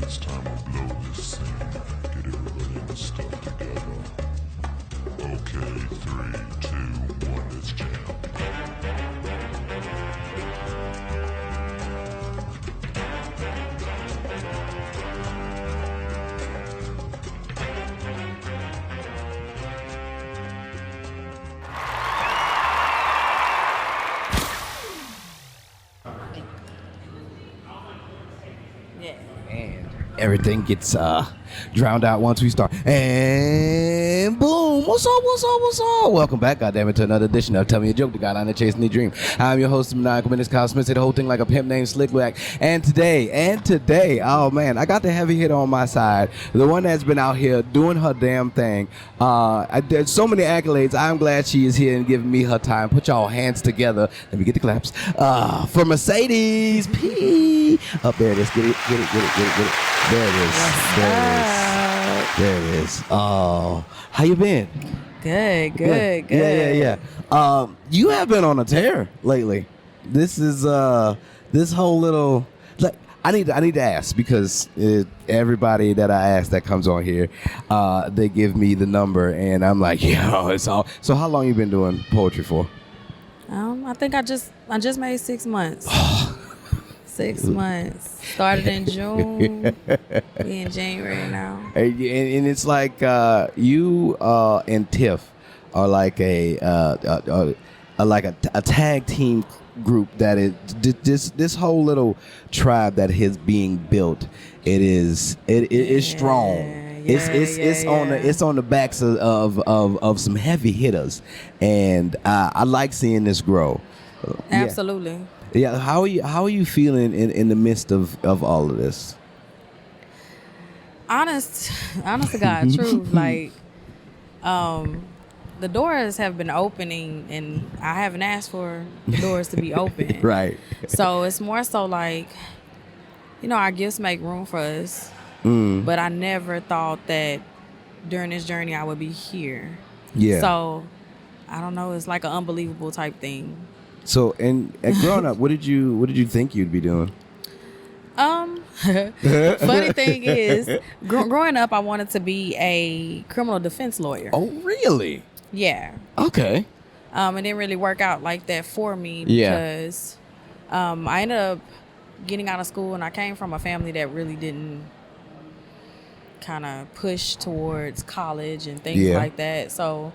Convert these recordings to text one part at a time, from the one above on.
It's time to blow this scene. Get everybody in the stuff together. Okay, 3, 2, 1, let's jam. And everything gets drowned out once we start. And boom! What's up? What's up? What's up? Welcome back, goddammit, to another edition of Tell Me a Joke, the guy on the chasing the dream. I'm your host, Maniacal, Menace, Smith, the whole thing like a pimp named Slickback. And today, oh man, I got the heavy hitter on my side. The one that's been out here doing her damn thing. There's so many accolades. I'm glad she is here and giving me her time. Put y'all hands together. Let me get the claps. For Mercedes P. Up there it is. Get it. There it is. Oh, how you been? Good. Yeah. You have been on a tear lately. This is this whole little. Like, I need to ask because everybody that I ask that comes on here, they give me the number and I'm like, it's all. So how long you been doing poetry for? I think I just made 6 months. 6 months. Started in June. We in January now. And it's like you and Tiff are like a tag team group that is this whole little tribe that is being built. It is strong. It's on the backs of some heavy hitters, and I like seeing this grow. Absolutely. Yeah, how are you feeling in the midst of all of this? Honest to God, truth. Like, the doors have been opening, and I haven't asked for the doors to be open. Right. So it's more so like, our gifts make room for us. But I never thought that during this journey I would be here. Yeah. So I don't know. It's like an unbelievable type thing. So, and growing up, what did you think you'd be doing? Funny thing is, growing up, I wanted to be a criminal defense lawyer. Oh, really? Yeah. Okay. It didn't really work out like that for me because I ended up getting out of school, and I came from a family that really didn't kind of push towards college and things like that. So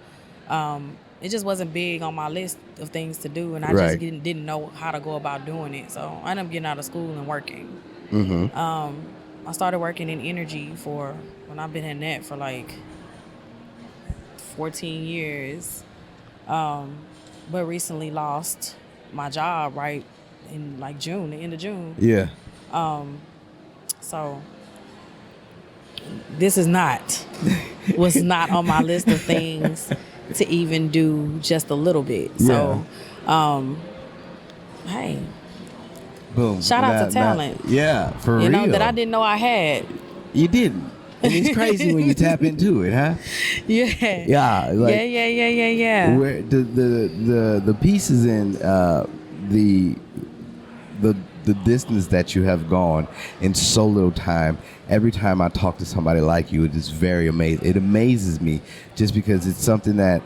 it just wasn't big on my list of things to do, and I just didn't know how to go about doing it. So I ended up getting out of school and working. I started working in energy when I've been in that for like 14 years. But recently lost my job right in like June, the end of June. Yeah. So this was not on my list of things to even do just a little bit. So, hey, boom! Shout out to talent. For real. That I didn't know I had. You didn't, and it's crazy when you tap into it, huh? Yeah. Yeah. Like, yeah. Where the pieces in the distance that you have gone in so little time. Every time I talk to somebody like you, it is very amazing. It amazes me just because it's something that,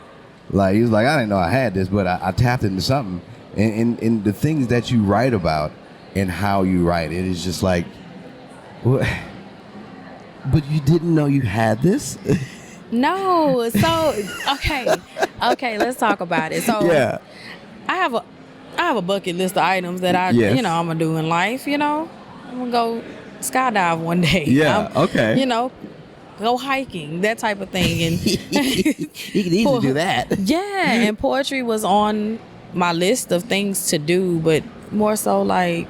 like, he was like, I didn't know I had this, but I tapped into something. And the things that you write about and how you write, it is just like, what? But you didn't know you had this? No. So, okay, let's talk about it. So, I have a bucket list of items that I'm gonna do in life. I'm gonna go skydive one day. Yeah. Okay. Go hiking, that type of thing. And you can easily do that. Yeah, and poetry was on my list of things to do, but more so like,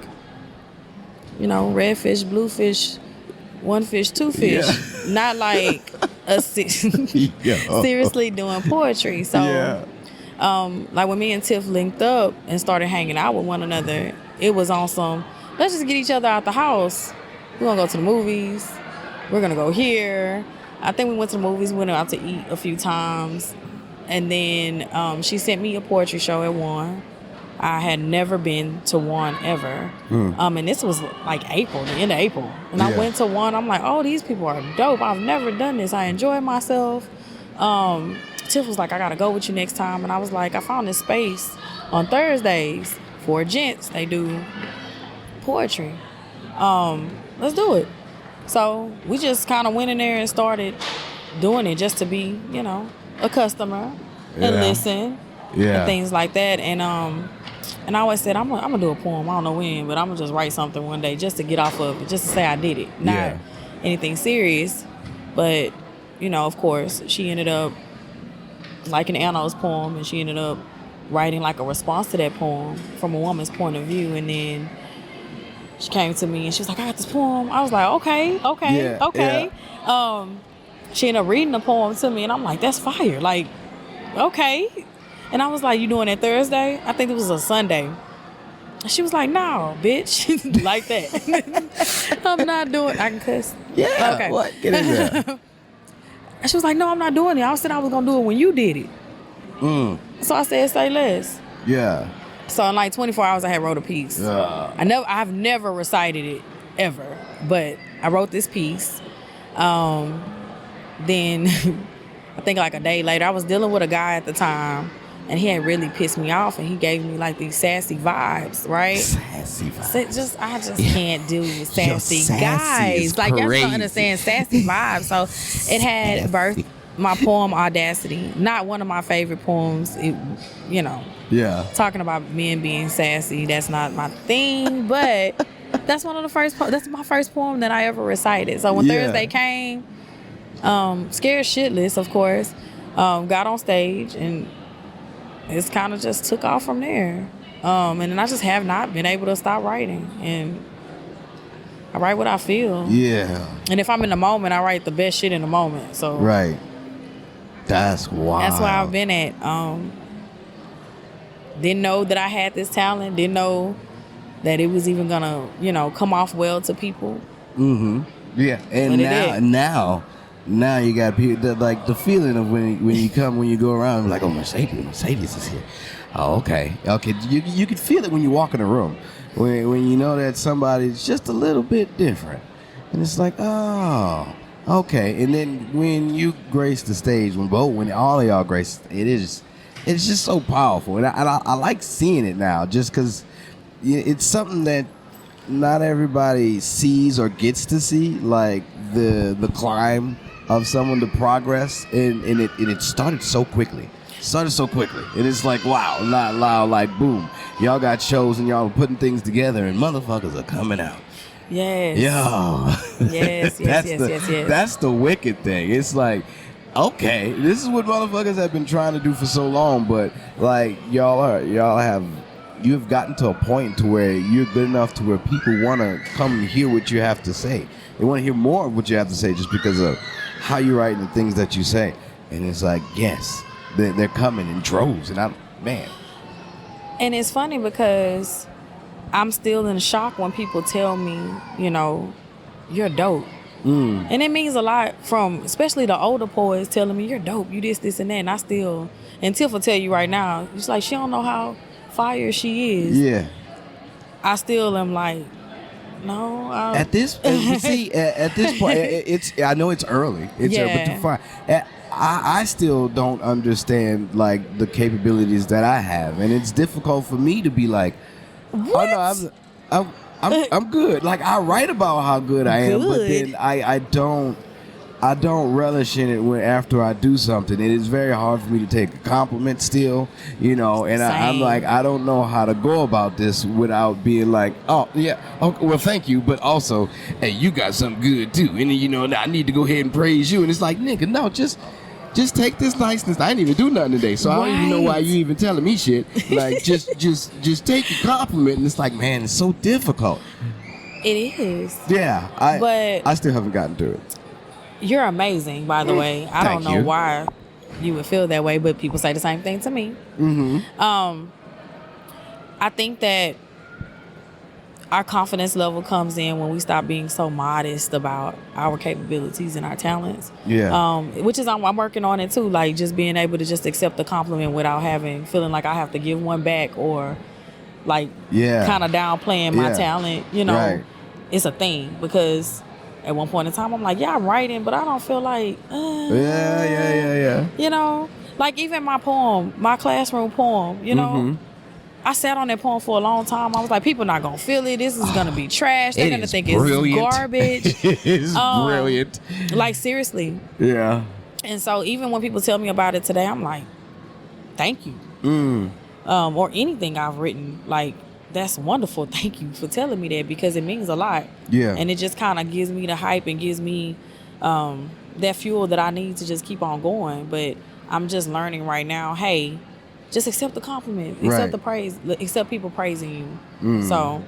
red fish, blue fish, one fish, two fish. Yeah. Not like seriously doing poetry. So like when me and Tiff linked up and started hanging out with one another, it was on some, let's just get each other out the house. We're gonna go to the movies. We're gonna go here. I think we went to the movies, went out to eat a few times. And then she sent me a poetry show at 1. I had never been to one ever. And this was like April, the end of April. And I went to one. I'm like, oh, these people are dope. I've never done this. I enjoy myself. Tiff was like, I got to go with you next time. And I was like, I found this space on Thursdays for gents. They do poetry. Let's do it. So we just kind of went in there and started doing it just to be, you know, a customer and listen and things like that. And I always said, I'm gonna do a poem. I don't know when, but I'm gonna just write something one day just to get off of it, just to say I did it. Not anything serious. But, you know, of course, she ended up liking Anna's poem, and she ended up writing like a response to that poem from a woman's point of view. And then she came to me and she was like, I got this poem. I was like, okay. She ended up reading the poem to me, and I'm like, that's fire. Like, okay. And I was like, you doing it Thursday? I think it was a Sunday. And she was like, no, bitch. Like that. I'm not doing I can cuss. Yeah. Okay. What? Get in there. And she was like, no, I'm not doing it. I said I was going to do it when you did it. So I said, say less. Yeah. So in like 24 hours, I had wrote a piece. I've never recited it ever, but I wrote this piece. Then I think like a day later, I was dealing with a guy at the time, and he had really pissed me off, and he gave me like these sassy vibes, right? Sassy vibes. I just can't deal with sassy guys. Like, you don't understand sassy vibes. So it had birthed my poem Audacity. Not one of my favorite poems. It, you know. Yeah. Talking about men being sassy, that's not my thing, but that's one of the first that's my first poem that I ever recited. So when Thursday came, scared shitless, of course, got on stage, and it's kind of just took off from there. And then I just have not been able to stop writing, and I write what I feel. Yeah. And if I'm in the moment, I write the best shit in the moment. So right. That's wild. That's where I've been at. Didn't know that I had this talent. Didn't know that it was even gonna, you know, come off well to people. Yeah. And now you got people like the feeling of when you go around like, oh, Mercedes is here. Oh, okay. You can feel it when you walk in a room, when you know that somebody's just a little bit different, and it's like, oh, okay. And then when you grace the stage, when all of y'all grace, it's just so powerful, and I like seeing it now, just because it's something that not everybody sees or gets to see, like the climb of someone, the progress, and it started so quickly. And it's like, wow, not loud, like boom. Y'all got shows and y'all are putting things together, and motherfuckers are coming out. Yes. Yo. Yes. That's the wicked thing. It's like, okay, this is what motherfuckers have been trying to do for so long, but like you've gotten to a point to where you're good enough to where people want to come and hear what you have to say. They want to hear more of what you have to say just because of how you write and the things that you say. And it's like, yes, they're coming in droves, and man. And it's funny because I'm still in shock when people tell me, you know, you're dope. And it means a lot from, especially the older poets telling me, you're dope, you this, and that. And I still, and Tiff will tell you right now, it's like she don't know how fire she is. Yeah. I still am like, no. At this point, I know it's early. But too far. I still don't understand like the capabilities that I have, and it's difficult for me to be like, what? Oh no, I'm good. Like, I write about how good I am, but then I don't relish in it after I do something. It is very hard for me to take a compliment still, you know, and I'm like, I don't know how to go about this without being like, oh, yeah, okay, well, thank you, but also, hey, you got something good too, and then, you know, I need to go ahead and praise you, and it's like, nigga, no, just take this niceness. I didn't even do nothing today, so I don't even know why you even telling me shit. Like, just take your compliment, and it's like, man, it's so difficult. It is. Yeah, I still haven't gotten to it. You're amazing, by the way. I don't know why you would feel that way, but people say the same thing to me. I think that our confidence level comes in when we stop being so modest about our capabilities and our talents. Yeah. Which is, I'm working on it too. Like, just being able to just accept the compliment without feeling like I have to give one back, or like kind of downplaying my talent, you know, it's a thing because at one point in time I'm like, yeah, I'm writing, but I don't feel like, you know, like even my poem, my classroom poem, you know, I sat on that poem for a long time. I was like, people not gonna feel it. This is gonna be trash. They're gonna think it's garbage. It's brilliant. Like seriously. Yeah. And so even when people tell me about it today, I'm like, thank you. Or anything I've written, like, that's wonderful. Thank you for telling me that because it means a lot. Yeah. And it just kind of gives me the hype and gives me that fuel that I need to just keep on going. But I'm just learning right now, hey, just accept the compliment, accept the praise, accept people praising you. So,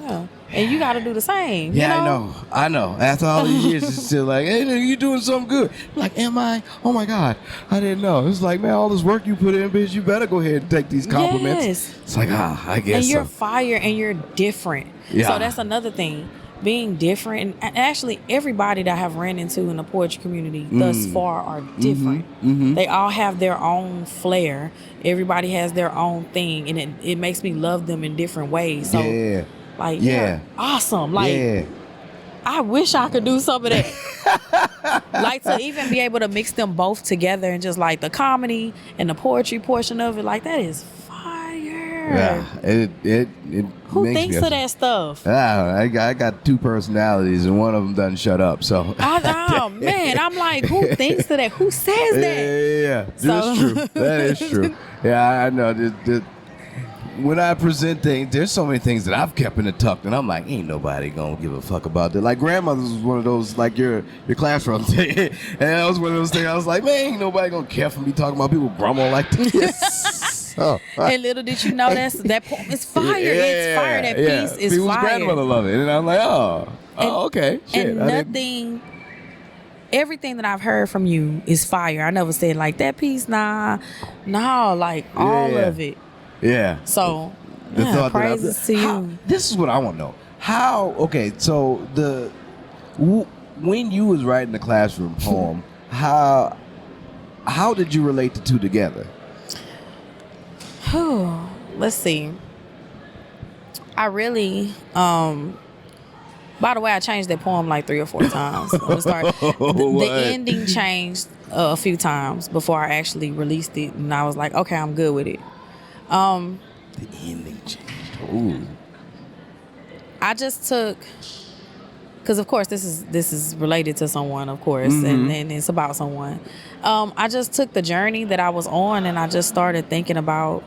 yeah. And you got to do the same. Yeah, you know? I know. After all these years, it's still like, hey, you doing something good. Like, am I? Oh my God, I didn't know. It's like, man, all this work you put in, bitch, you better go ahead and take these compliments. Yes. It's like, I guess. And you're fire and you're different. Yeah. So that's another thing. Being different, and actually everybody that I have ran into in the poetry community thus far are different. They all have their own flair. Everybody has their own thing, and it makes me love them in different ways. So, like, awesome. Like, I wish I could do some of that. Like, to even be able to mix them both together and just like the comedy and the poetry portion of it, like that is fire. Yeah, it who thinks of that stuff? I got two personalities and one of them doesn't shut up. So man, I'm like, who thinks of that? Who says that? Yeah, that's true. That is true. Yeah, I know. When I present things, there's so many things that I've kept in the tuck, and I'm like, ain't nobody gonna give a fuck about that. Like grandmother's was one of those, like your classroom thing, and that was one of those things. I was like, man, ain't nobody gonna care for me talking about people grumble like this. And little did you know that poem is fire. It's fire. That piece is People's fire. grandmother loved it, and I'm like, okay, shit. And everything that I've heard from you is fire. I never said like that piece, like all of it. Yeah. So, praises to you. This is what I want to know. So when you was writing the classroom poem, how did you relate the two together? Let's see. I really, by the way, I changed that poem like 3 or 4 times. The ending changed a few times before I actually released it, and I was like, okay, I'm good with it. The ending changed. Ooh. I just took, because of course this is related to someone, of course, and it's about someone. I just took the journey that I was on, and I just started thinking about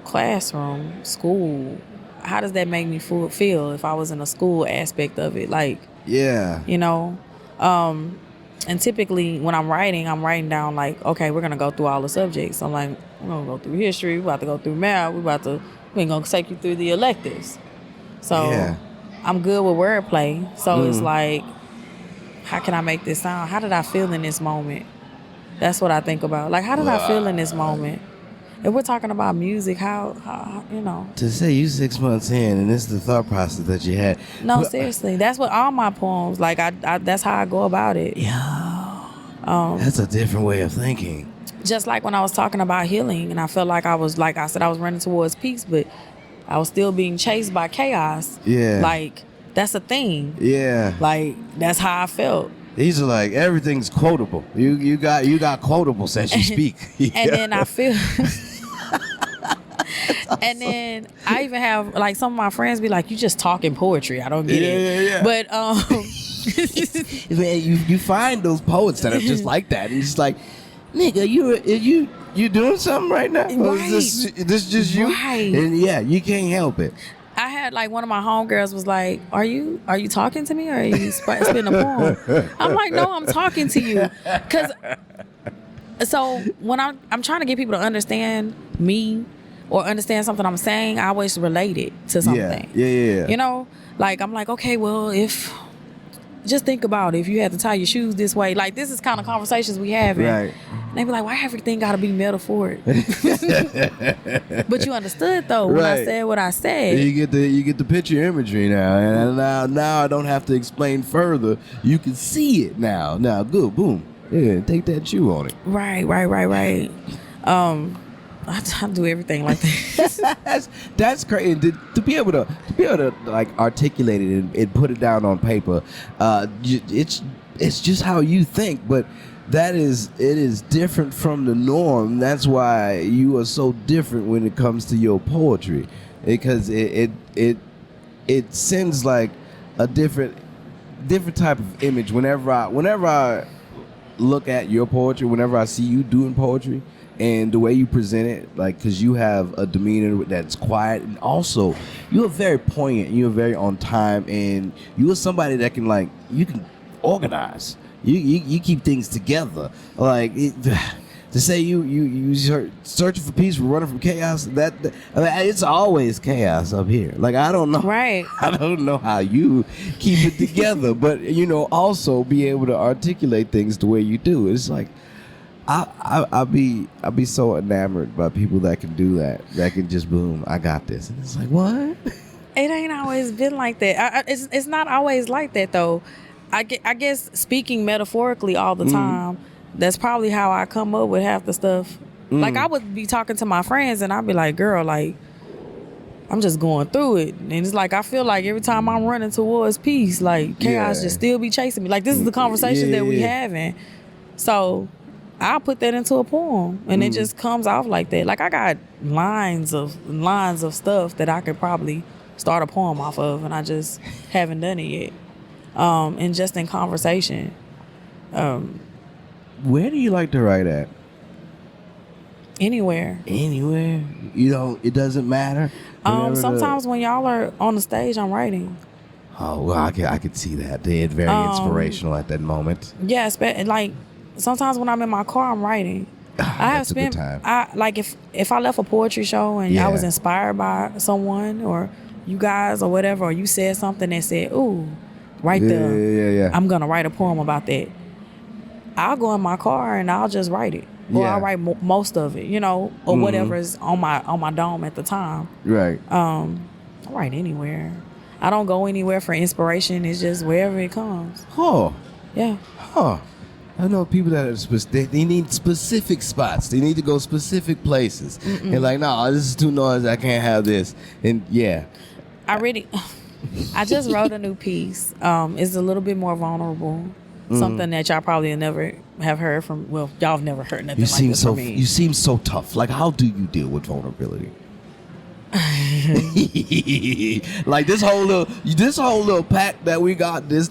classroom, school. How does that make me feel if I was in a school aspect of it? Like, you know. And typically when I'm writing down like, okay, we're gonna go through all the subjects. I'm like, we're gonna go through history, we're about to go through math, we're gonna take you through the electives. So I'm good with wordplay. So it's like, how can I make this sound? How did I feel in this moment? That's what I think about. Like, how did I feel in this moment? If we're talking about music, how you know? To say you 6 months in and this is the thought process that you had. No, seriously. That's what all my poems, like, I that's how I go about it. Yeah. That's a different way of thinking. Just like when I was talking about healing, and I felt like I was running towards peace, but I was still being chased by chaos. Yeah. Like, that's a thing. Yeah. Like, that's how I felt. These are like, everything's quotable. You got quotables as you speak. And then I feel and then I even have like some of my friends be like, you just talking poetry. I don't get it. Yeah. But man, you find those poets that are just like that. And it's just like, nigga, you doing something right now? Right. Is this just you? Right. And you can't help it. I had like one of my homegirls was like, are you talking to me or are you spitting a poem? I'm like, no, I'm talking to you. So when I'm trying to get people to understand me or understand something I'm saying, I always relate it to something. Yeah. You know, like I'm like, okay, well, just think about it. If you had to tie your shoes this way, like this is kind of conversations we have. Right. And they be like, why everything got to be metaphoric? But you understood though when I said what I said. You get the picture imagery now, and now I don't have to explain further. You can see it now. Now, good, boom, yeah, take that chew on it. Right. I do everything like that. That's crazy to be able to like articulate it and put it down on paper. It's just how you think, but it is different from the norm. That's why you are so different when it comes to your poetry, because it sends like a different type of image whenever I look at your poetry, whenever I see you doing poetry. And the way you present it, like, because you have a demeanor that's quiet, and also you're very poignant, you're very on time, and you're somebody that can, like, you can organize. You keep things together. Like, to say you searching for peace, running from chaos, I mean, it's always chaos up here. Like, I don't know. Right. I don't know how you keep it together, but, also be able to articulate things the way you do. It's like, I'll be so enamored by people that can do that can just boom, I got this, and it's like, what? It ain't always been like that. It's not always like that though. I guess speaking metaphorically all the time, that's probably how I come up with half the stuff. Like, I would be talking to my friends and I'd be like, girl, like, I'm just going through it, and it's like I feel like every time I'm running towards peace, like chaos just still be chasing me. Like, this is the conversation that we having, so I'll put that into a poem, and it just comes off like that. Like, I got lines of stuff that I could probably start a poem off of, and I just haven't done it yet. And just in conversation. Where do you like to write at? Anywhere. Anywhere? It doesn't matter? Sometimes when y'all are on the stage, I'm writing. Oh, well, I could see that. They're very inspirational at that moment. Yeah, like, sometimes when I'm in my car, I'm writing. I have spent time. If I left a poetry show and I was inspired by someone or you guys or whatever, or you said something that said, ooh, right there. Yeah. I'm gonna write a poem about that. I'll go in my car and I'll just write it, or I'll write most of it, or whatever is on my dome at the time. Right. I write anywhere. I don't go anywhere for inspiration. It's just wherever it comes. Huh. Yeah. Huh. I know people that are they need specific spots. They need to go specific places. And like, no, this is too noisy. I can't have this. And yeah. I just wrote a new piece. It's a little bit more vulnerable. Something that y'all probably never have heard from. Well, y'all have never heard nothing like this from me. You seem so tough. Like, how do you deal with vulnerability? Like, this whole little pack that we got, this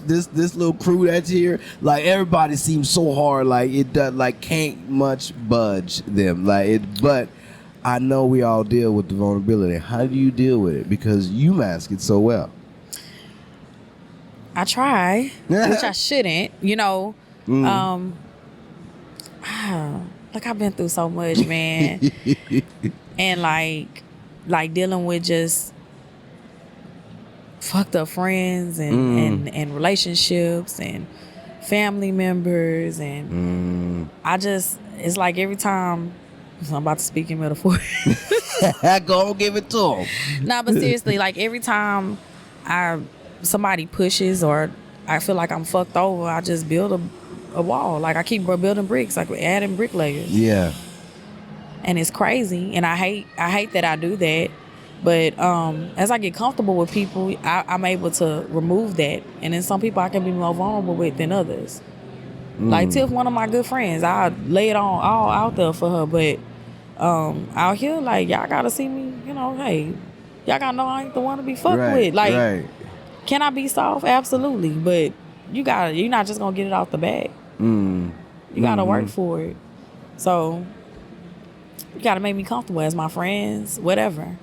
little crew that's here, like, everybody seems so hard, like it does, like, can't much budge them, like it. But I know we all deal with the vulnerability. How do you deal with it? Because you mask it so well. I try, which I shouldn't, like, I've been through so much, man. And like dealing with just fucked up friends and relationships and family members, and it's like every time I'm about to speak in metaphor. Go give it to them. Nah, but seriously, like, every time somebody pushes or I feel like I'm fucked over, I just build a wall. Like, I keep building bricks, like adding brick layers. Yeah. And it's crazy, and I hate that I do that, but as I get comfortable with people, I'm able to remove that, and then some people I can be more vulnerable with than others. Like Tiff, one of my good friends, I lay it all out there for her, but out here, like, y'all gotta see me, hey, y'all gotta know I ain't the one to be fucked with. Like, can I be soft? Absolutely, but you're not just gonna get it off the bat. You gotta work for it. So you gotta make me comfortable as my friends, whatever.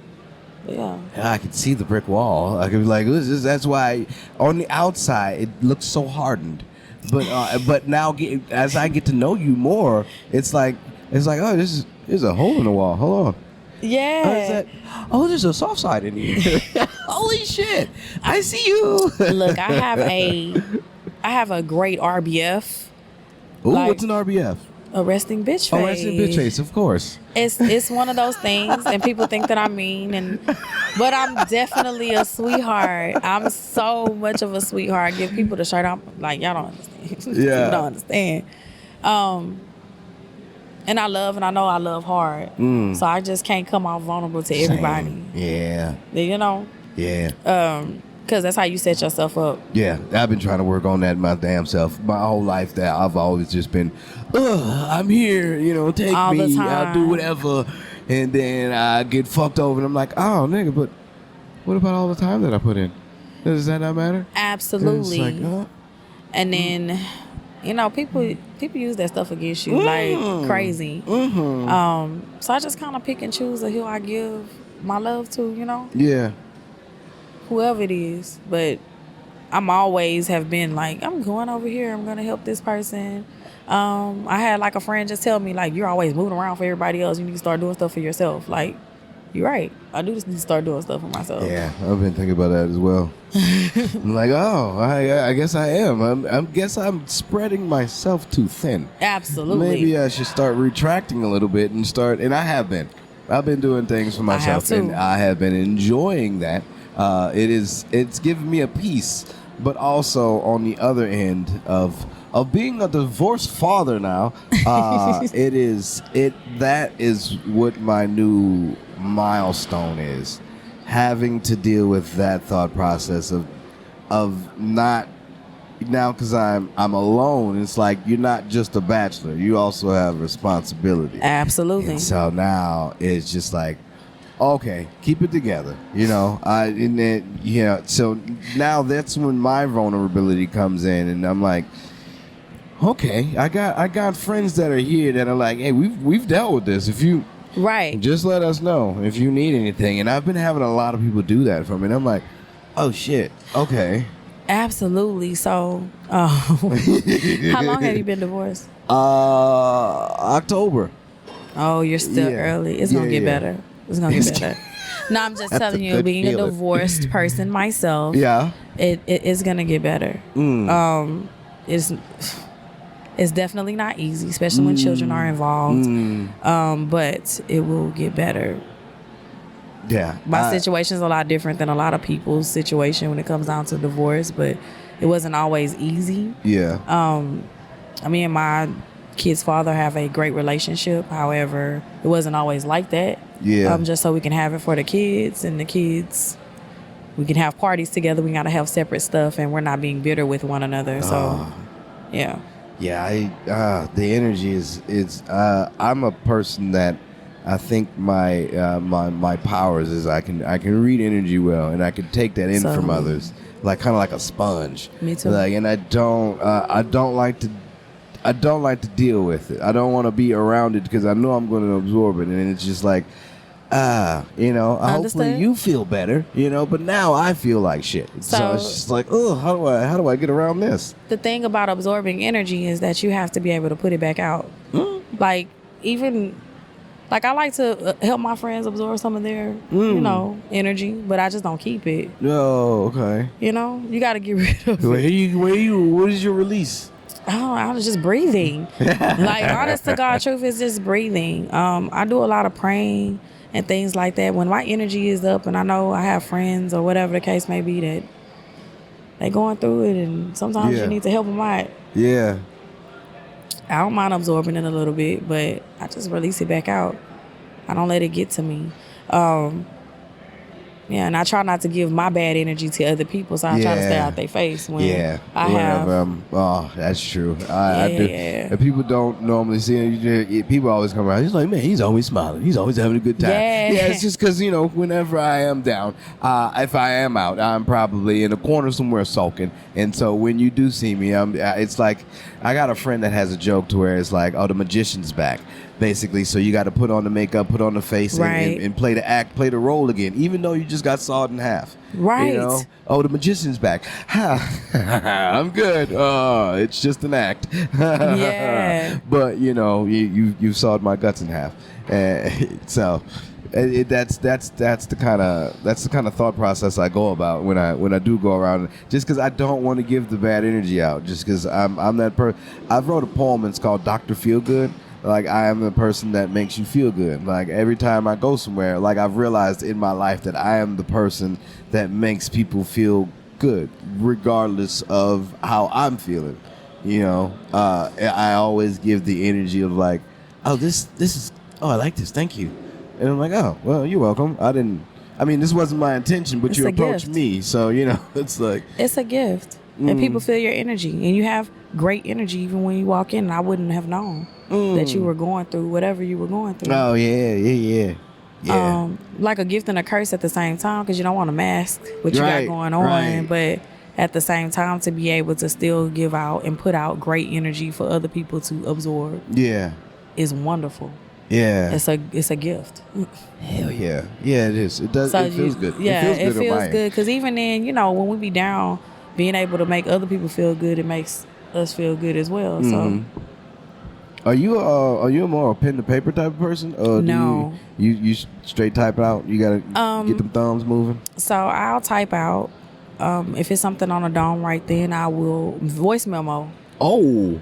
Yeah. I can see the brick wall. I can be like, that's why on the outside it looks so hardened, but now as I get to know you more, it's like, oh, there's a hole in the wall. Hold on. Yeah. There's a soft side in here. Holy shit! I see you. Look, I have a great RBF. Ooh, what's an RBF? A resting bitch face. Oh, resting bitch face, of course. It's one of those things, and people think that I'm mean, but I'm definitely a sweetheart. I'm so much of a sweetheart. I give people the shirt. I'm like, y'all don't understand. Yeah. People don't understand. And I know I love hard. So I just can't come off vulnerable to everybody. Yeah. You know? Yeah. Because that's how you set yourself up. Yeah. I've been trying to work on that my damn self my whole life. That I've always just been, I'm here, take All the me, time. I'll do whatever. And then I get fucked over and I'm like, oh, nigga, but what about all the time that I put in? Does that not matter? Absolutely. It's like, and then, people use that stuff against you like crazy. So I just kind of pick and choose who I give my love to, Yeah. whoever it is. But I'm always have been like, I'm going over here, I'm going to help this person. I had like a friend just tell me, like, you're always moving around for everybody else. You need to start doing stuff for yourself. Like, you're right. I do just need to start doing stuff for myself. Yeah, I've been thinking about that as well. I'm like, I guess I am. I guess I'm spreading myself too thin. Absolutely. Maybe I should start retracting a little bit and I have been. I've been doing things for myself, and I have been enjoying that. It's given me a peace, but also on the other end of being a divorced father now, that is what my new milestone is, having to deal with that thought process of not now, because I'm alone. It's like you're not just a bachelor, you also have responsibility. Absolutely. And so now it's just like, okay, keep it together, so now that's when my vulnerability comes in, and I'm like, okay, I got friends that are here that are like, hey, we've dealt with this. If you just let us know if you need anything. And I've been having a lot of people do that for me. And I'm like, oh shit, okay. Absolutely. So, how long have you been divorced? October. Oh, you're still early. It's gonna get better. It's gonna get better. No, I'm just telling you, being a divorced person myself, it is gonna get better. It's definitely not easy, especially when children are involved. But it will get better. Yeah. My situation is a lot different than a lot of people's situation when it comes down to divorce, but it wasn't always easy. Yeah. Me and my kid's father have a great relationship. However, it wasn't always like that. Yeah. Just so we can have it for the kids, and the kids, we can have parties together. We gotta have separate stuff, and we're not being bitter with one another. So, yeah. Yeah, the energy is I'm a person that I think my powers is I can read energy well, and I can take that in from others, like kind of like a sponge. Me too. Like, and I don't like to deal with it. I don't want to be around it because I know I'm going to absorb it, and it's just like, hopefully you feel better, but now I feel like shit. So it's just like, oh, how do I get around this? The thing about absorbing energy is that you have to be able to put it back out. Like, even, like, I like to help my friends absorb some of their, energy, but I just don't keep it. Oh, okay. You got to get rid of it. What is your release? Oh, I was just breathing. Like, honest to God, truth is just breathing. I do a lot of praying and things like that. When my energy is up, and I know I have friends or whatever the case may be that they going through it, and sometimes you need to help them out. Yeah. I don't mind absorbing it a little bit, but I just release it back out. I don't let it get to me. And I try not to give my bad energy to other people, so I try to stay out their face when I have. That's true. I do. And people don't normally see it. People always come around. He's like, man, he's always smiling. He's always having a good time. Yeah, it's just because, whenever I am down, if I am out, I'm probably in a corner somewhere sulking. And so when you do see me, it's like, I got a friend that has a joke to where it's like, oh, the magician's back. Basically, so you got to put on the makeup, put on the face, and play the act, play the role again, even though you just got sawed in half. Right. Oh, the magician's back. I'm good. It's just an act. Yeah. But you sawed my guts in half, so that's the kind of thought process I go about when I do go around. Just because I don't want to give the bad energy out. Just because I'm that person. I've wrote a poem. It's called Dr. Feelgood. Like, I am the person that makes you feel good. Like, every time I go somewhere, like, I've realized in my life that I am the person that makes people feel good, regardless of how I'm feeling. I always give the energy of like, oh, this is, oh, I like this. Thank you. And I'm like, oh, well, you're welcome. This wasn't my intention, but It's you a approached gift. me. So, it's like. It's a gift. And people feel your energy. And you have great energy even when you walk in. And I wouldn't have known that you were going through whatever you were going through. Oh, yeah. Like a gift and a curse at the same time, because you don't want to mask what you got going on. Right. But at the same time, to be able to still give out and put out great energy for other people to absorb is wonderful. Yeah. It's a gift. Hell yeah. Yeah, it is. It does. So it feels good. Yeah, it feels good. Because even then, when we be down, being able to make other people feel good, it makes us feel good as well. So, are you a more pen to paper type of person? Or no. You straight type out? You gotta get them thumbs moving. So I'll type out. If it's something on a dome right then, I will voice memo. Oh.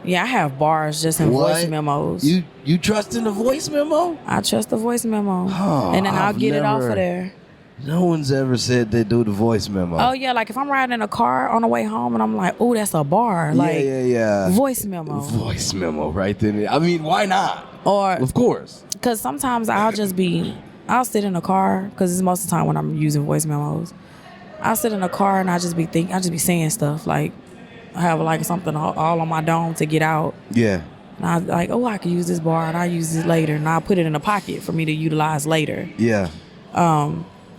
Yeah, I have bars just in voice memos. You trust in the voice memo? I trust the voice memo. Oh, and then I'll get it off of there. No one's ever said they do the voice memo. Oh, yeah. Like if I'm riding in a car on the way home and I'm like, oh, that's a bar. Like, yeah. Voice memo. Voice memo right then. Why not? Or, of course. Because sometimes I'll sit in a car, because it's most of the time when I'm using voice memos. I'll sit in a car and I'll just be saying stuff. Like, I have like something all on my dome to get out. Yeah. And I like, oh, I could use this bar and I'll use it later. And I'll put it in a pocket for me to utilize later. Yeah.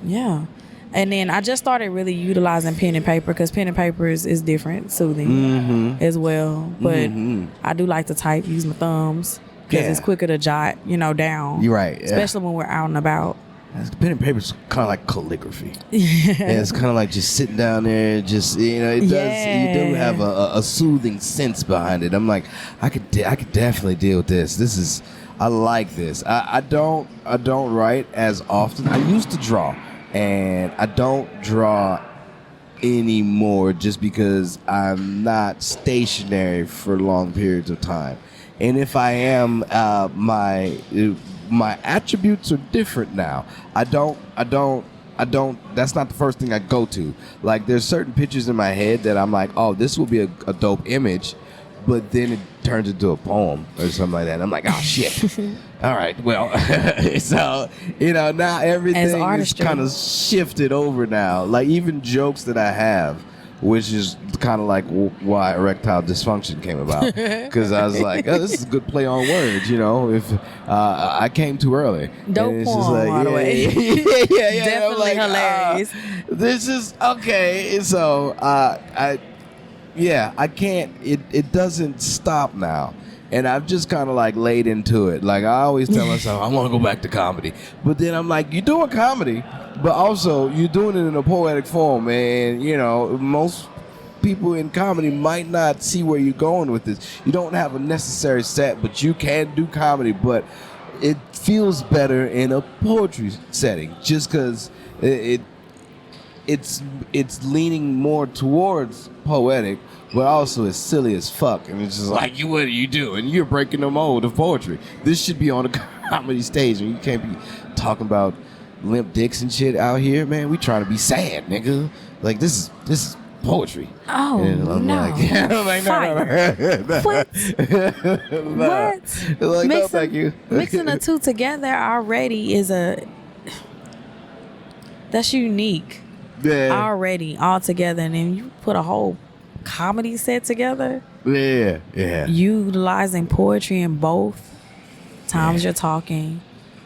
Yeah. And then I just started really utilizing pen and paper, because pen and paper is different, soothing as well. But I do like to type, use my thumbs, because it's quicker to jot, down. You're right. Especially when we're out and about. Pen and paper is kind of like calligraphy. Yeah, it's kind of like just sitting down there, just it does. You do have a soothing sense behind it. I'm like, I could definitely deal with this. I like this. I don't write as often. I used to draw, and I don't draw anymore just because I'm not stationary for long periods of time. And if I am, my attributes are different now. I don't, that's not the first thing I go to. Like, there's certain pictures in my head that I'm like, oh, this will be a dope image, but then it turns into a poem or something like that. And I'm like, oh, shit. All right, well, so, now everything is kind of shifted over now. Like, even jokes that I have, which is kind of like why erectile dysfunction came about. Because I was like, oh, this is a good play on words, if I came too early. Dope and it's poem, just like, by the way. Yeah. Definitely hilarious. This is, okay. So, I can't, it doesn't stop now. And I've just kind of like laid into it. Like, I always tell myself, I want to go back to comedy. But then I'm like, you're doing comedy, but also you're doing it in a poetic form. And, most people in comedy might not see where you're going with this. You don't have a necessary set, but you can do comedy. But it feels better in a poetry setting just because it's leaning more towards poetic, but also it's silly as fuck. And it's just like, what are you doing? You're breaking the mold of poetry. This should be on a comedy stage, and you can't be talking about limp dicks and shit out here, man. We trying to be sad, nigga. Like, this is poetry. Oh, and I'm no. I'm like, no. What? Like, no, thank you. Mixing the two together already is that's unique. Yeah. Already, all together. And then you put a whole comedy set together. Yeah. Utilizing poetry in both times you're talking,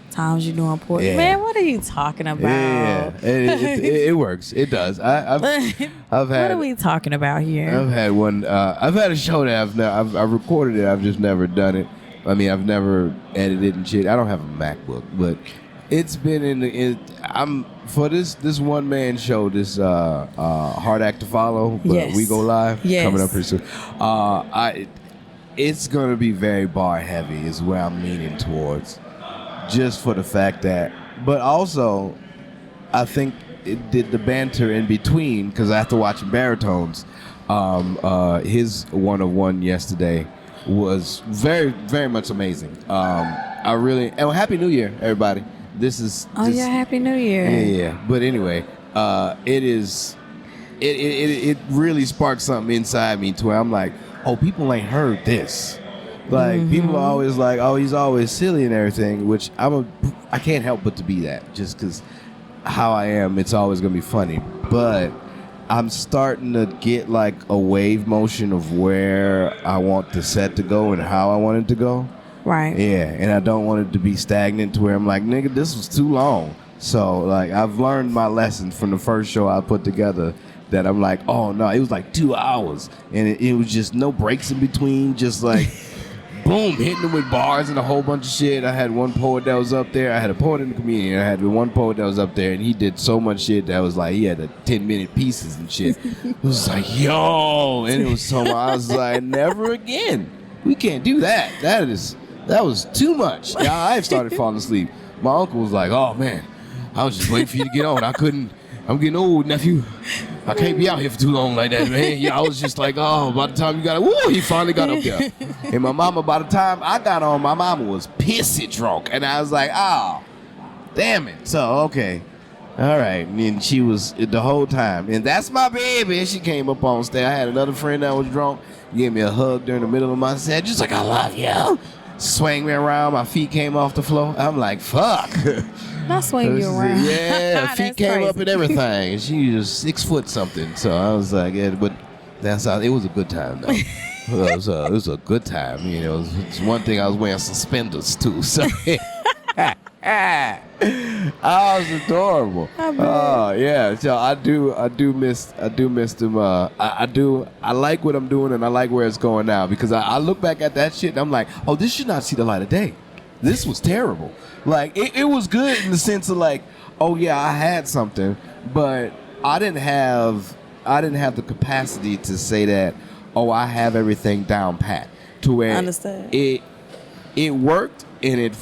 times you're doing poetry. Yeah. Man, what are you talking about? Yeah. It works. It does. I've had. What are we talking about here? I've had one. I've had a show that I've recorded it. I've just never done it. I've never edited and shit. I don't have a MacBook, but it's been I'm for this one man show, this hard act to follow, but Yes. we go live coming up Yes. pretty soon. It's gonna be very bar heavy is where I'm leaning towards, just for the fact that, but also I think it did the banter in between, because after watching Baritones, his one-on-one yesterday was very, very much amazing. And Happy New Year, everybody. Happy New Year. Yeah. But anyway, it really sparked something inside me to where I'm like, oh, people ain't heard this. Like people are always like, oh, he's always silly and everything, which I can't help but to be that, just because how I am, it's always gonna be funny. But I'm starting to get like a wave motion of where I want the set to go and how I want it to go. Right. Yeah, and I don't want it to be stagnant to where I'm like, nigga, this was too long. So like I've learned my lesson from the first show I put together. That I'm like, oh no, it was like 2 hours, and it was just no breaks in between, just like boom, hitting them with bars and a whole bunch of shit. I had one poet that was up there. I had a poet and a comedian. I had one poet that was up there, and he did so much shit that was like, he had 10-minute pieces and shit. It was like, yo, and it was so much. I was like, never again. We can't do that. That was too much. Yeah, I started falling asleep. My uncle was like, oh man, I was just waiting for you to get on. I couldn't. I'm getting old, nephew. I can't be out here for too long like that, man. Yeah, I was just like, oh, by the time you got woo, he finally got up there. And my mama, by the time I got on, my mama was pissy drunk. And I was like, oh, damn it. So, okay. All right. And she was the whole time. And that's my baby. And she came up on stage. I had another friend that was drunk. Gave me a hug during the middle of my set. Just like, I love you. Swang me around. My feet came off the floor. I'm like, fuck. Not swing you around. Yeah, feet came crazy. up and everything. And she was 6 foot something. So I was like, yeah, but that's how it was a good time though. It was a good time. You know, it's one thing I was wearing suspenders too. So I was adorable. Oh yeah. So I do miss them. I like what I'm doing and I like where it's going now because I look back at that shit and I'm like, oh, this should not see the light of day. This was terrible. Like it was good in the sense of like, oh yeah, I had something, but I didn't have the capacity to say that, oh, I have everything down pat to where Understood. It worked and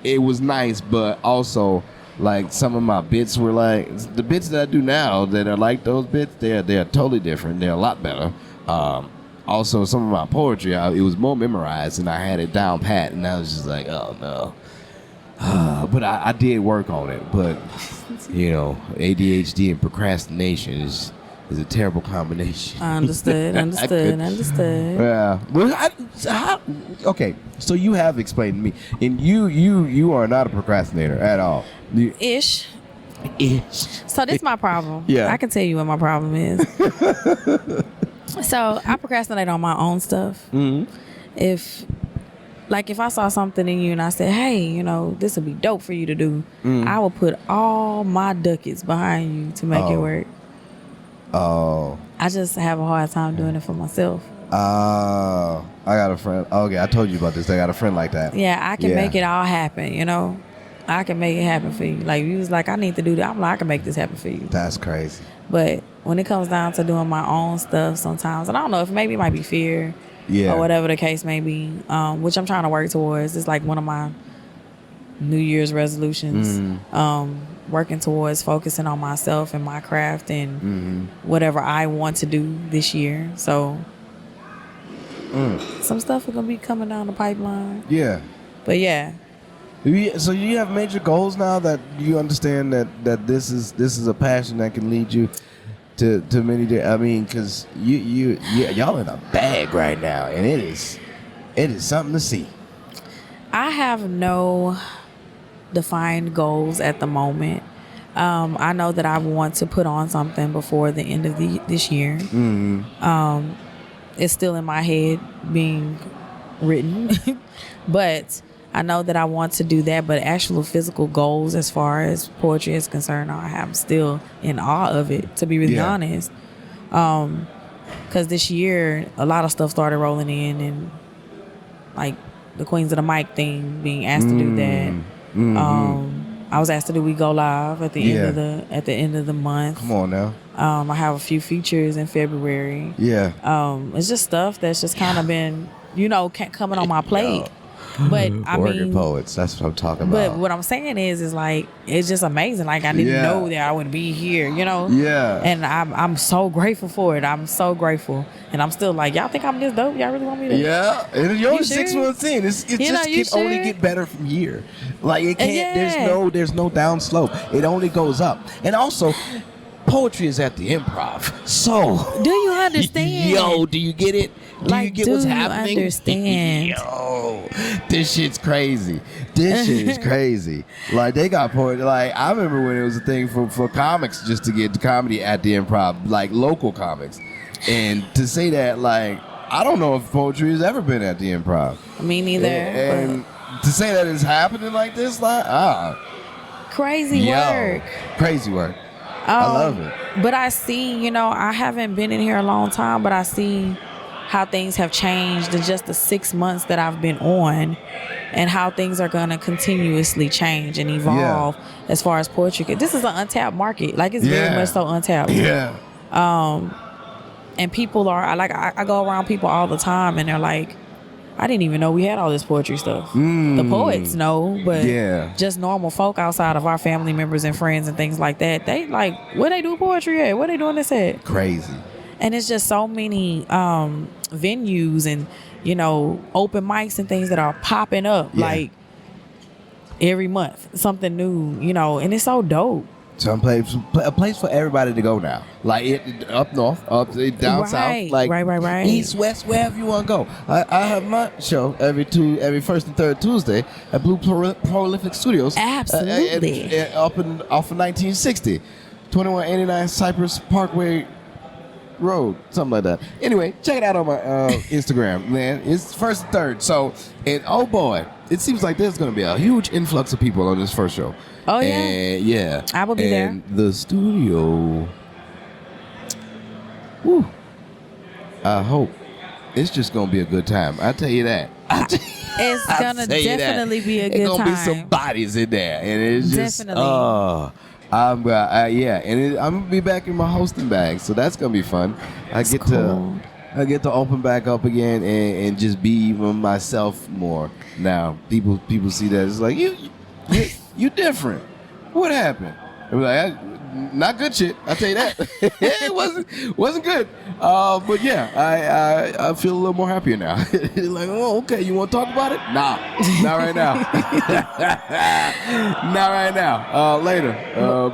it was nice, but also like some of my bits were like the bits that I do now that are like those bits, they're totally different. They're a lot better. Also, some of my poetry, it was more memorized, and I had it down pat, and I was just like, oh, no. But I did work on it. But, you know, ADHD and procrastination is a terrible combination. Understood. Yeah. Well, okay, so you have explained to me, and you are not a procrastinator at all. Ish. Ish. So this is my problem. Yeah. I can tell you what my problem is. So I procrastinate on my own stuff. Mm-hmm. If I saw something in you and I said, hey, you know, this would be dope for you to do, I will put all my ducats behind you to make it work. Oh. I just have a hard time doing it for myself. I got a friend. Okay, I told you about this. I got a friend like that. Yeah, I can make it all happen, you know. I can make it happen for you. Like, you was like, I need to do that. I'm like, I can make this happen for you. That's crazy. But when it comes down to doing my own stuff sometimes, and I don't know if maybe it might be fear or whatever the case may be, which I'm trying to work towards. It's like one of my New Year's resolutions, working towards focusing on myself and my craft and whatever I want to do this year. So some stuff is going to be coming down the pipeline. Yeah. But yeah. So you have major goals now that you understand that this is a passion that can lead you to many. I mean, because y'all in a bag right now, and it is something to see. I have no defined goals at the moment. I know that I want to put on something before the end of this year. Mm-hmm. It's still in my head being written, but I know that I want to do that, but actual physical goals as far as poetry is concerned, I am still in awe of it, to be really honest. Because this year, a lot of stuff started rolling in, and like the Queens of the Mic thing, being asked to do that. Mm-hmm. I was asked to do We Go Live at the end of the month. Come on now. I have a few features in February. Yeah. It's just stuff that's just kind of been, coming on my plate. But I mean, poets. That's what I'm talking about. But what I'm saying is like it's just amazing. Like I didn't know that I would be here, Yeah. And I'm so grateful for it. I'm so grateful, and I'm still like, y'all think I'm this dope? Y'all really want me to? Yeah. And you're only 6 months in. It just can only get better from here. Like it can't. There's no down slope. It only goes up. And also, poetry is at the Improv. So, do you understand? Yo, do you get it? Do you get what's happening? Understand? Yo, this shit's crazy. This shit is crazy. Like, they got poetry. Like, I remember when it was a thing for comics just to get comedy at the Improv, like local comics. And to say that, like, I don't know if poetry has ever been at the Improv. Me neither. And to say that it's happening like this, like, crazy work. Crazy work. I love it. But I see, I haven't been in here a long time, but I see how things have changed in just the 6 months that I've been on, and how things are going to continuously change and evolve as far as poetry. This is an untapped market. Like, it's very much so untapped. Yeah. And people are, I go around people all the time, and they're like, I didn't even know we had all this poetry stuff. The poets know, but just normal folk outside of our family members and friends and things like that, they like, where they do poetry at? Where they doing this at? Crazy. And it's just so many venues and, open mics and things that are popping up like every month. Something new, and it's so dope. Some place, a place for everybody to go now. Like up north, down south, like right. east, west, wherever you want to go. I have my show every first and third Tuesday at Blue Prolific Studios. Absolutely. Off of 1960, 2189 Cypress Parkway Road, something like that. Anyway, check it out on my Instagram, man. It's first and third. So, and oh boy, it seems like there's going to be a huge influx of people on this first show. Oh, yeah? And, yeah. I will be there. And the studio, whew, I hope it's just going to be a good time. I tell you that. It's going to definitely be a good time. There's going to be some bodies in there. And it's just, definitely. I'm gonna be back in my hosting bag, so that's gonna be fun. I get to open back up again and just be even myself more. Now people see that it's like you different. What happened? I'm like, not good shit. I'll tell you that. It wasn't good. But yeah, I feel a little more happier now. Like, oh, okay, you want to talk about it? Nah, not right now. Not right now. Later.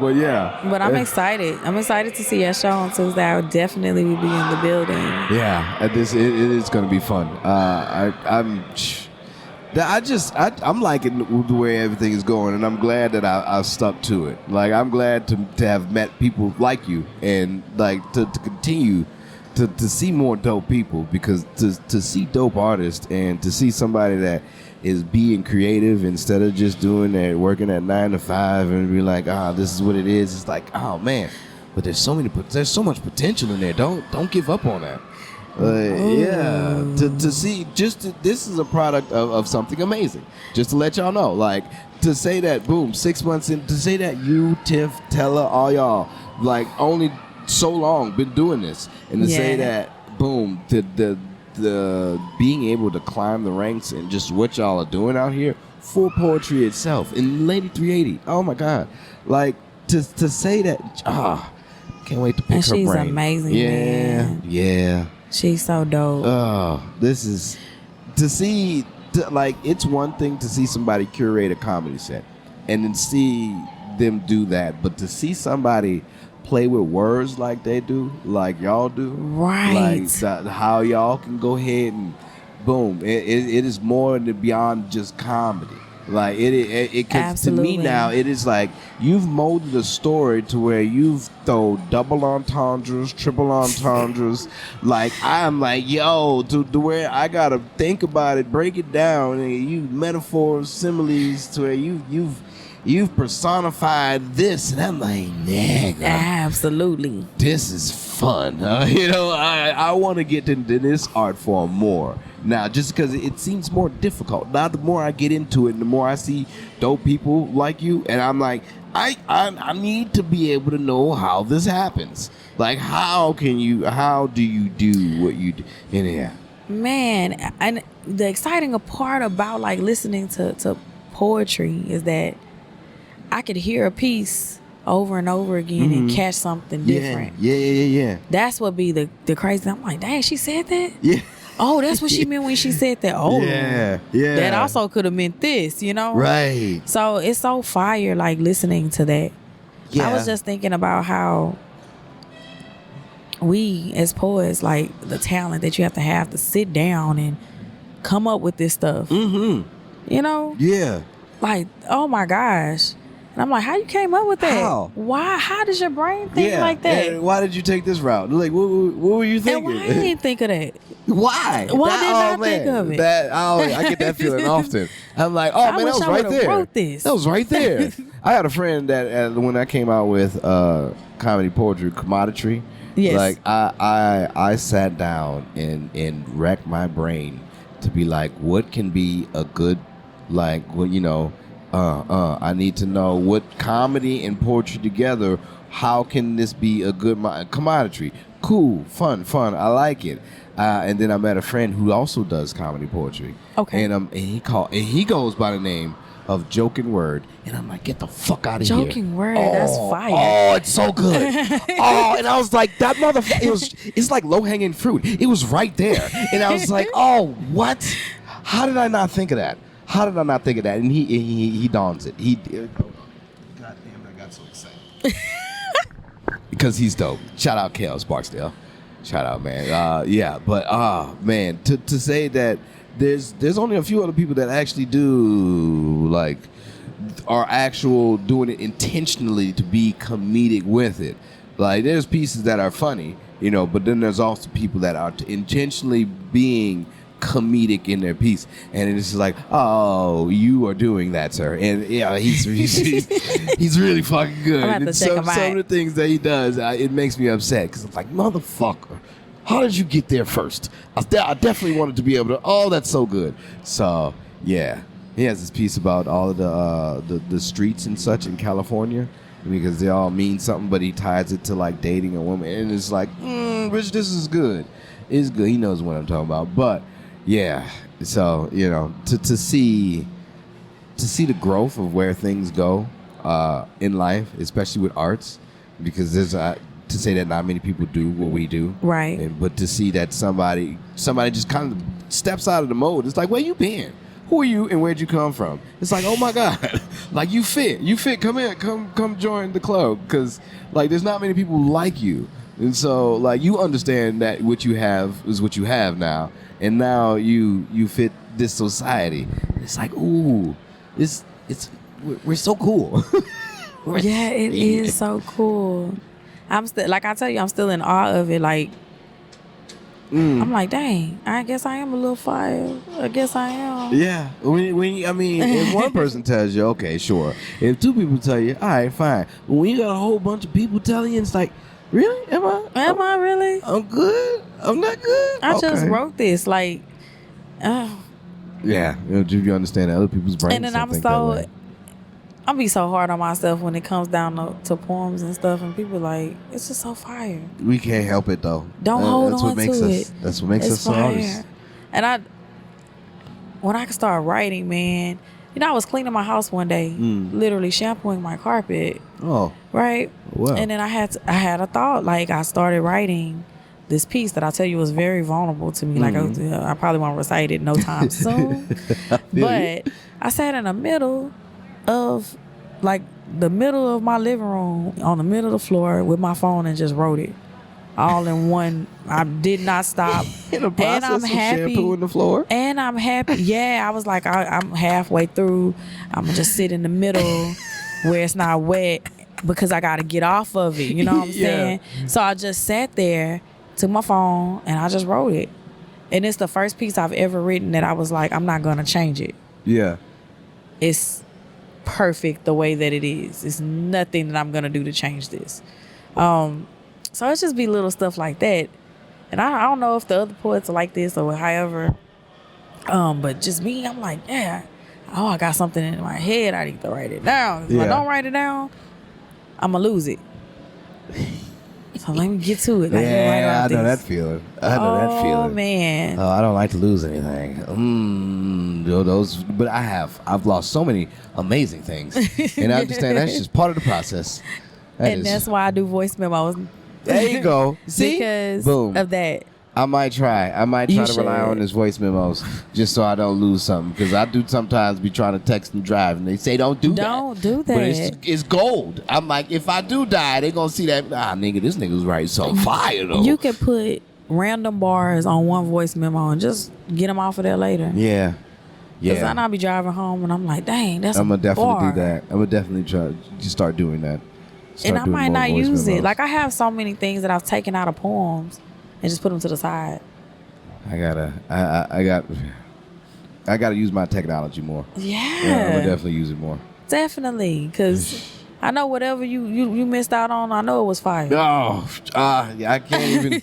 But yeah. But I'm excited. I'm excited to see your show on Tuesday. I would definitely be in the building. Yeah, it is going to be fun. I'm liking the way everything is going, and I'm glad that I've stuck to it. Like, I'm glad to have met people like you, and like to continue to see more dope people, because to see dope artists and to see somebody that is being creative instead of just doing that, working at 9 to 5 and be like, this is what it is. It's like, oh man, but there's so much potential in there. Don't give up on that. Yeah, to see this is a product of something amazing. Just to let y'all know, like, to say that, boom, 6 months in, to say that you, Tiff, Tella, all y'all, like, only so long been doing this, and to say that, boom, the being able to climb the ranks and just what y'all are doing out here for poetry itself in Lady 380. Oh my God, like to say that, can't wait to pick her brain. She's amazing, man. Yeah. She's so dope. Oh, this is to see. Like, it's one thing to see somebody curate a comedy set and then see them do that, but to see somebody play with words like they do, like y'all do, right? Like how y'all can go ahead and boom. It is more than beyond just comedy. Like it to me now, it is like you've molded a story to where you've thrown double entendres, triple entendres. Like, I'm like, yo, to where I gotta think about it, break it down, and you metaphors, similes, to where you've personified this, and I'm like, nigga, absolutely, this is fun. I want to get into this art form more. Now, just because it seems more difficult. Now, the more I get into it, the more I see dope people like you, and I'm like, I need to be able to know how this happens. Like, how do you do what you do? And yeah. Man, and the exciting part about, like, listening to poetry is that I could hear a piece over and over again and catch something different. Yeah. That's what be the crazy. I'm like, dang, she said that? Yeah. Oh, that's what she meant when she said that. Oh, yeah. That also could have meant this, Right. So it's so fire, like, listening to that. Yeah. I was just thinking about how we as poets, like the talent that you have to sit down and come up with this stuff. Mm-hmm. You know? Yeah. Like, oh my gosh. And I'm like, how you came up with that? How? Why? How does your brain think like that? And why did you take this route? Like, what were you thinking? And why I didn't think of that? Why? Why didn't I think of it? I get that feeling often. I'm like, oh man, that was right there. Wrote this. That was right there. I had a friend that when I came out with comedy poetry, commodity. Yes. Like I sat down and racked my brain to be like, what can be a good, like, what, you know, I need to know what comedy and poetry together, how can this be a good commodity? Cool, fun, I like it. And then I met a friend who also does comedy poetry. Okay. And he goes by the name of Joking Word, and I'm like, get the fuck out of here. Joking Word, that's fire. Oh, it's so good. And I was like, that motherfucker, it's like low-hanging fruit. It was right there. And I was like, oh, what? How did I not think of that? And he dons it. God damn it, I got so excited. Because he's dope. Shout out Kale Sparksdale. Shout out, man. Man, to say that there's only a few other people that actually do, like, are actual doing it intentionally to be comedic with it. Like, there's pieces that are funny, you know, but then there's also people that are intentionally being comedic in their piece, and it's just like, oh, you are doing that, sir. And yeah, he's really fucking good. And some of the things that he does, it makes me upset because it's like, motherfucker, how did you get there first? I definitely wanted to be able to. Oh, that's so good. So yeah, he has this piece about all of the streets and such in California, because they all mean something, but he ties it to like dating a woman, and it's like, Rich, this is good. It's good. He knows what I'm talking about. But yeah, so, you know, to see the growth of where things go in life, especially with arts, because there's to say that not many people do what we do, right? But to see that somebody just kind of steps out of the mode, it's like, where you been? Who are you and where'd you come from? It's like, oh my God, like you fit. Come in, come join the club, because like there's not many people like you, and so like you understand that what you have is what you have now. And now you fit this society. It's like, ooh, we're so cool. Yeah, it is so cool. I'm still, like I tell you, I'm still in awe of it. Like, I'm like, dang, I guess I am a little fire. I guess I am. Yeah. If one person tells you, okay, sure. If two people tell you, all right, fine. But when you got a whole bunch of people telling you, it's like, really? Am I really? I'm good? I'm not good? I just wrote this, like, yeah, you understand other people's brains. And then I'll be so hard on myself when it comes down to poems and stuff, and people like, it's just so fire. We can't help it though. Don't hold on to it. That's what makes us so artists. And when I start writing, man, you know, I was cleaning my house one day, literally shampooing my carpet. Oh. Right? Wow. And then I had a thought, like I started writing this piece that I tell you was very vulnerable to me. Like I probably won't recite it no time soon. But I sat in the middle of, like, the middle of my living room, on the middle of the floor with my phone, and just wrote it all in one. I did not stop. In the process and I'm happy, of shampooing the floor? And I'm happy. Yeah, I was like, I'm halfway through. I'm going to just sit in the middle where it's not wet, because I got to get off of it. You know what I'm saying? So I just sat there, took my phone, and I just wrote it. And it's the first piece I've ever written that I was like, I'm not going to change it. Yeah. It's perfect the way that it is. It's nothing that I'm going to do to change this. So it's just be little stuff like that. And I don't know if the other poets are like this or however. But just me, I'm like, yeah. Oh, I got something in my head. I need to write it down. If I don't write it down, I'm going to lose it. So let me get to it. Like, I know that feeling. Oh, man. I don't like to lose anything. But I've lost so many amazing things. And I understand that's just part of the process. That's why I do voice memos. There you go. See? Because Boom. of that. I might try to rely on his voice memos just so I don't lose something, because I do sometimes be trying to text and drive and they say don't do that. But it's gold. I'm like, if I do die, they gonna see that. Nigga, this nigga was writing some fire though. You could put random bars on one voice memo and just get them off of there later. Yeah. Because I'll be driving home and I'm like, dang, that's I'm gonna definitely bar. do that. I'm gonna definitely try to start doing that. And I might not use it. Like, I have so many things that I've taken out of poems and just put them to the side. I gotta use my technology more. Yeah. I'm gonna definitely use it more. Definitely, because I know whatever you missed out on, I know it was fire. Yeah, I can't even.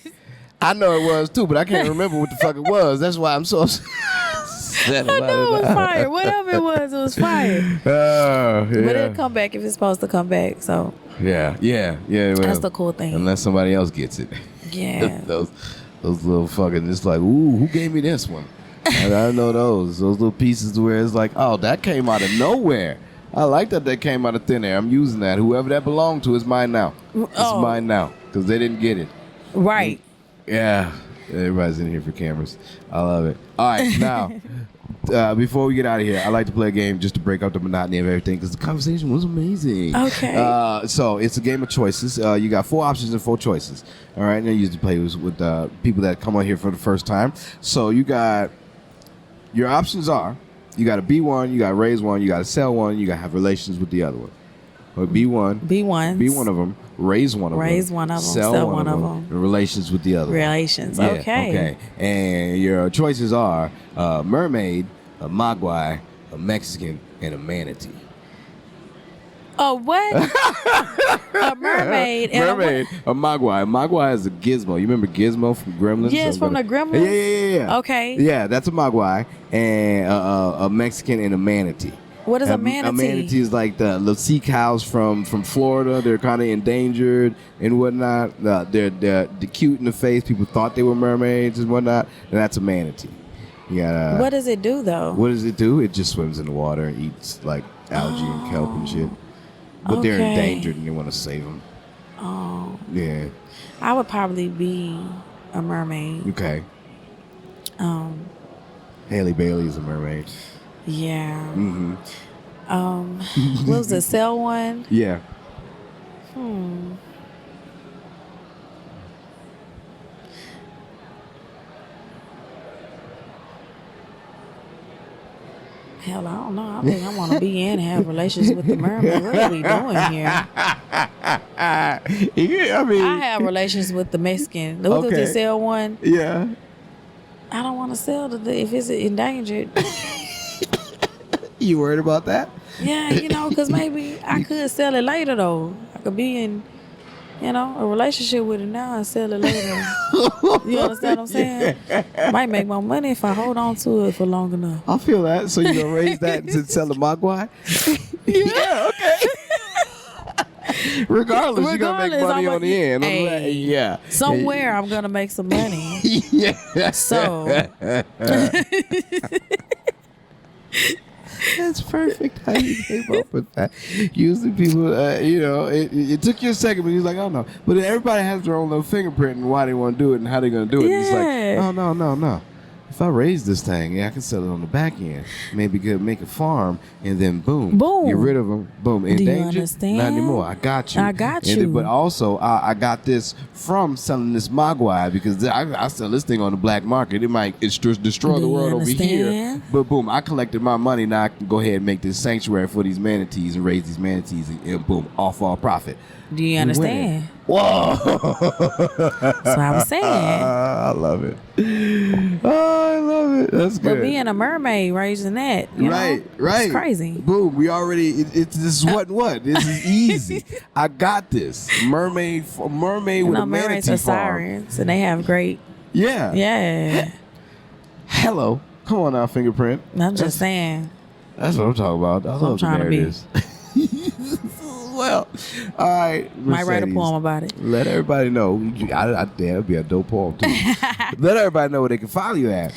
I know it was too, but I can't remember what the fuck it was. That's why I'm so upset about I know it was fire. Whatever it was fire. Yeah. But it'll come back if it's supposed to come back. So yeah. Well, that's the cool thing. Unless somebody else gets it. Yeah. those little fucking. It's like, ooh, who gave me this one? And I know those little pieces where it's like, oh, that came out of nowhere. I like that came out of thin air. I'm using that. Whoever that belonged to is mine now. It's mine now because they didn't get it. Right. Yeah. Everybody's in here for cameras. I love it. All right, now, before we get out of here, I like to play a game just to break up the monotony of everything because the conversation was amazing. Okay. So it's a game of choices. You got 4 options and 4 choices. All right, and I usually play with people that come on here for the first time. So you got your options are you got to be one, you got to raise one, you got to sell one, you got to have relations with the other one. Or be one of them, raise one of them, sell one of them, and relations with the other. Relations, Yeah, okay. And your choices are a mermaid, a mogwai, a Mexican, and a manatee. Oh, what? A mermaid. And a mogwai. A mogwai is a gizmo. You remember Gizmo from Gremlins? Yes, from the Gremlins? Yeah. Okay. Yeah, that's a mogwai. And a Mexican and a manatee. What is a manatee? A manatee is like the sea cows from Florida. They're kind of endangered and whatnot. They're cute in the face. People thought they were mermaids and whatnot. And that's a manatee. You got what does it do, though? What does it do? It just swims in the water and eats like algae and kelp and shit. But they're endangered and they want to save them. Oh. Yeah. I would probably be a mermaid. Okay. Haley Bailey is a mermaid. Yeah. Mm-hmm. What was the cell one? Yeah. Hell, I don't know. I think I want to be in and have relations with the mermaid. What are we doing here? Yeah, I mean, I have relations with the Mexican. Who's the cell one? Yeah. I don't want to sell if it's endangered. You worried about that? Yeah, because maybe I could sell it later, though. I could be in, a relationship with it now and sell it later. You understand what I'm saying? Might make more money if I hold on to it for long enough. I feel that. So you're going to raise that to sell the mogwai? Yeah, okay. Regardless, you're going to make money on the end. Hey, yeah. Somewhere I'm going to make some money. Yeah. So. That's perfect how you came up with that. Usually people, it took you a second, but you're like, oh no. But then everybody has their own little fingerprint and why they want to do it and how they're going to do it. Yeah. It's like, oh, no. If I raise this thing, I can sell it on the back end. Maybe could make a farm and then boom. Get rid of them. Boom. Do you understand? Not anymore. I got you. But also, I got this from selling this mogwai because I sell this thing on the black market. It might destroy the world over here. But boom, I collected my money. Now I can go ahead and make this sanctuary for these manatees and raise these manatees and boom, all profit. Do you understand? Whoa. That's what I was saying. I love it. Oh, I love it. That's good. But being a mermaid, raising that, right. It's crazy. Boom. We already. This is what. This is easy. I got this. Mermaid with a mermaids manatee are farm. sirens, and they have great. Yeah. Yeah. Hello. Come on now, fingerprint. I'm just saying. That's what I'm talking about. I love the narratives. Well, all right. Mercedes, might write a poem about it. Let everybody know. That'd be a dope poem too. Let everybody know where they can follow you at.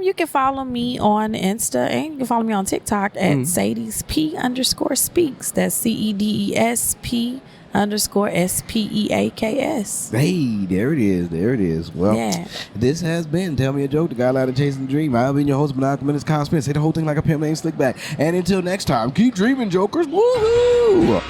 You can follow me on Insta and you can follow me on TikTok at cedes_speaks. That's CEDESP_SPEAKS. _SPEAKS. Hey, there it is. There it is. Well, Yeah. this has been Tell Me a Joke, the guideline to chasing the dream. I've been your host, Maniacal, Menace, Smith. Say the whole thing like a pimp named Slickback. And until next time, keep dreaming, jokers. Woohoo!